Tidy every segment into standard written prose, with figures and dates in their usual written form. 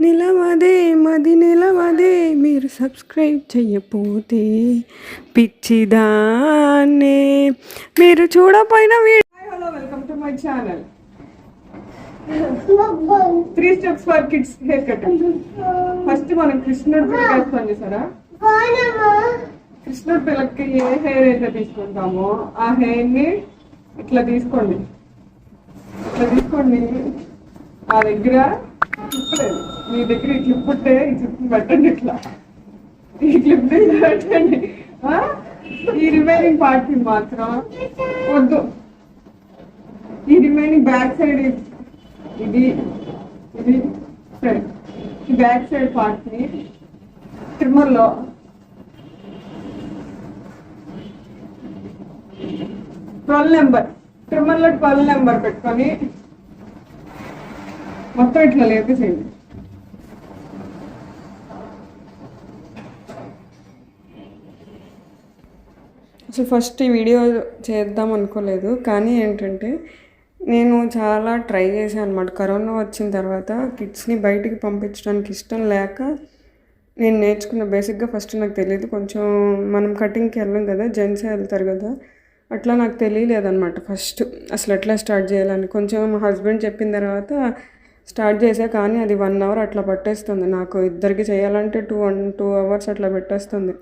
నిలవదే మది నిలవదే మీరు సబ్స్క్రైబ్ చెయ్యపోతే పిచ్చిదాన్నే మీరు చూడపోయిన video. Hello, welcome to my channel 3 steps for kids haircut. First మనం కృష్ణుడి పిల్లకి వేస్తాం చూసారా, కృష్ణుడి పిల్లకి ఏ హెయిర్ అయితే తీసుకుంటామో ఆ హెయిర్ ని ఇట్లా తీసుకోండి. ఆ దగ్గర క్లిప్పలేదు, మీ దగ్గర ఈ క్లిప్ ఉంటే ఈ క్లిప్ పెట్టండి. ఇట్లా ఈ క్లిప్ పెట్టండి. ఈ రిమైనింగ్ పార్ట్ మాత్రం వద్దు. ఈ రిమైనింగ్ బ్యాక్ సైడ్ ఇది ఫ్రంట్, ఈ బ్యాక్ సైడ్ పార్ట్ ని ట్రిమ్మర్లో ట్రిమ్మర్లో 12 నెంబర్ పెట్టుకొని మొత్తం ఇట్లా లేపేసేయండి. అసలు ఫస్ట్ ఈ వీడియో చేద్దాం అనుకోలేదు, కానీ ఏంటంటే నేను చాలా ట్రై చేశాను అనమాట. కరోనా వచ్చిన తర్వాత కిడ్స్ని బయటికి పంపించడానికి ఇష్టం లేక నేను నేర్చుకున్న బేసిక్గా ఫస్ట్ నాకు తెలియదు, కొంచెం మనం కటింగ్కి వెళ్ళాం కదా, జెంట్సే వెళ్తారు కదా, అట్లా నాకు తెలియలేదన్నమాట ఫస్ట్ అసలు ఎట్లా స్టార్ట్ చేయాలని. కొంచెం మా హస్బెండ్ చెప్పిన తర్వాత స్టార్ట్ చేసా, కానీ అది 1 అవర్ అట్లా పట్టేస్తుంది. నాకు ఇద్దరికి చేయాలంటే 2 అవర్స్ అట్లా పెట్టేస్తుంది.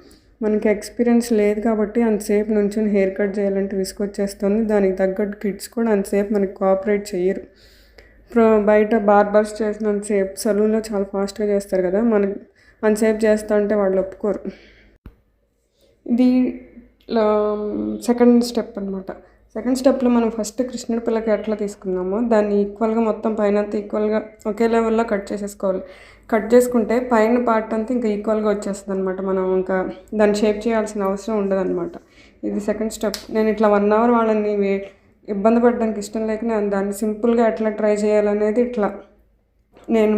మనకి ఎక్స్పీరియన్స్ లేదు కాబట్టి అంతసేపు నుంచుని హెయిర్ కట్ చేయాలంటే విసుకొచ్చేస్తుంది. దానికి తగ్గట్టు కిడ్స్ కూడా అంతసేపు మనకి కోఆపరేట్ చేయరు. బయట బార్బర్స్ చేసినంతసేపు సలూన్లో చాలా ఫాస్ట్గా చేస్తారు కదా, మనకి అంతసేపు చేస్తా అంటే వాళ్ళు ఒప్పుకోరు. ఇది సెకండ్ స్టెప్ అనమాట. సెకండ్ స్టెప్లో మనం ఫస్ట్ కృష్ణుడి పిల్లకి ఎట్లా తీసుకున్నామో దాన్ని ఈక్వల్గా మొత్తం పైన అంతా ఈక్వల్గా ఒకే లెవెల్లో కట్ చేసేసుకోవాలి. కట్ చేసుకుంటే పైన పార్ట్ అంతా ఇంకా ఈక్వల్గా వచ్చేస్తుంది అనమాట. మనం ఇంకా దాన్ని షేప్ చేయాల్సిన అవసరం ఉండదన్నమాట. ఇది సెకండ్ స్టెప్. నేను ఇట్లా 1 అవర్ వాళ్ళని ఇబ్బంది పడడానికి ఇష్టం లేక నేను దాన్ని సింపుల్గా ఎట్లా ట్రై చేయాలనేది ఇట్లా నేను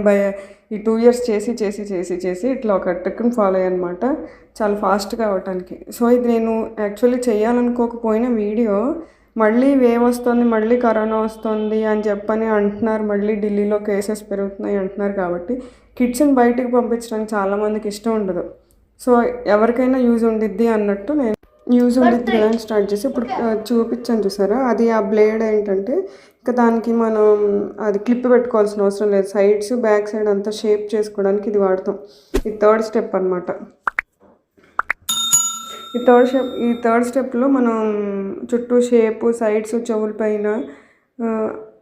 ఈ 2 ఇయర్స్ చేసి ఇట్లా ఒక ట్రిక్ని ఫాలో అయ్యానమాట, చాలా ఫాస్ట్గా అవ్వటానికి. సో ఇది నేను యాక్చువల్లీ చేయాలనుకోకపోయిన వీడియో, మళ్ళీ వేవ్ వస్తుంది, మళ్ళీ కరోనా వస్తుంది అని చెప్పని అంటున్నారు, మళ్ళీ ఢిల్లీలో కేసెస్ పెరుగుతున్నాయి అంటున్నారు. కాబట్టి కిడ్స్ని బయటికి పంపించడానికి చాలామందికి ఇష్టం ఉండదు. సో ఎవరికైనా యూజ్ ఉండిద్ది అన్నట్టు నేను యూజ్ ఉండిద్ది కదా అని స్టార్ట్ చేసి ఇప్పుడు చూపించాను చూసారా, అది ఆ బ్లేడ్ ఏంటంటే ఇంకా దానికి మనం అది క్లిప్ పెట్టుకోవాల్సిన అవసరం లేదు. సైడ్స్ బ్యాక్ సైడ్ అంతా షేప్ చేసుకోవడానికి ఇది వాడతాం. ఇది థర్డ్ స్టెప్ అనమాట. ఈ థర్డ్ స్టెప్లో మనం చుట్టూ షేపు, సైడ్స్, చెవుల పైన,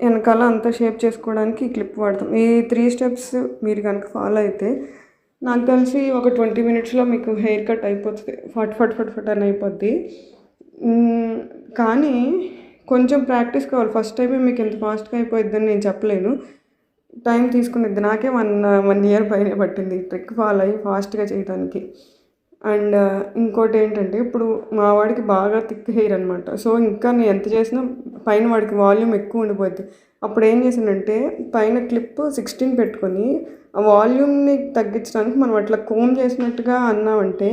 వెనకాల అంతా షేప్ చేసుకోవడానికి ఈ క్లిప్ వాడతాం. ఈ 3 స్టెప్స్ మీరు కనుక ఫాలో అయితే నాకు తెలిసి ఒక 20 మినిట్స్లో మీకు హెయిర్ కట్ అయిపోతుంది. ఫట్ అని అయిపోద్ది. కానీ కొంచెం ప్రాక్టీస్ కావాలి. ఫస్ట్ టైమే మీకు ఎంత ఫాస్ట్గా అయిపోద్దని నేను చెప్పలేను, టైం తీసుకునేది. నాకే 1 ఇయర్ పైన పట్టింది ఈ ట్రిక్ ఫాలో అయ్యి ఫాస్ట్గా చేయడానికి. అండ్ ఇంకోటి ఏంటంటే ఇప్పుడు మా వాడికి బాగా థిక్ హెయిర్ అనమాట. సో ఇంకా నేను ఎంత చేసినా పైన వాడికి వాల్యూమ్ ఎక్కువ ఉండిపోద్ది. అప్పుడు ఏం చేసానంటే పైన క్లిప్ 16 పెట్టుకొని ఆ వాల్యూమ్ని తగ్గించడానికి మనం అట్లా కోమ్ చేసినట్టుగా అన్నామంటే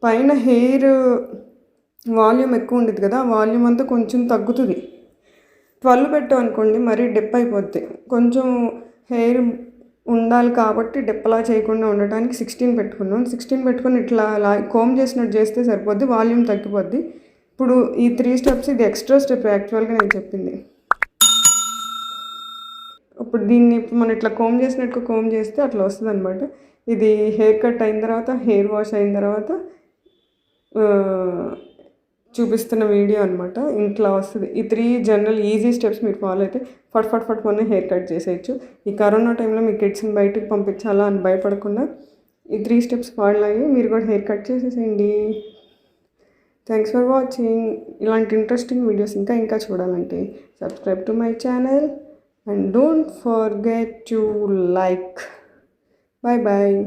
పైన హెయిర్ వాల్యూమ్ ఎక్కువ ఉండేది కదా, ఆ వాల్యూమ్ అంతా కొంచెం తగ్గుతుంది. 12 పెట్టాం అనుకోండి మరీ డిప్ అయిపోద్ది. కొంచెం హెయిర్ ఉండాలి కాబట్టి డిప్పలా చేయకుండా ఉండటానికి 16 పెట్టుకున్నాం. 16 పెట్టుకొని ఇట్లా కోమ్ చేసినట్టు చేస్తే సరిపోద్ది, వాల్యూమ్ తగ్గిపోద్ది. ఇప్పుడు ఈ 3 స్టెప్స్ ఇది ఎక్స్ట్రా స్టెప్ యాక్చువల్గా నేను చెప్పింది. ఇప్పుడు దీన్ని మనం ఇట్లా కోమ్ చేస్తే అట్లా వస్తుంది అనమాట. ఇది హెయిర్ కట్ అయిన తర్వాత, హెయిర్ వాష్ అయిన తర్వాత చూపిస్తున్న వీడియో అనమాట. ఇంట్లో వస్తుంది. ఈ 3 జనరల్ ఈజీ స్టెప్స్ మీరు ఫాలో అయితే ఫట్ మొన్న హెయిర్ కట్ చేసేయచ్చు. ఈ కరోనా టైంలో మీ కిడ్స్ని బయటకు పంపించాలా అని భయపడకుండా ఈ 3 స్టెప్స్ ఫాలో అయ్యి మీరు కూడా హెయిర్ కట్ చేసేసేయండి. Thanks for watching. ఇలాంటి ఇంట్రెస్టింగ్ వీడియోస్ ఇంకా చూడాలంటే subscribe to my channel and don't forget to like. Bye.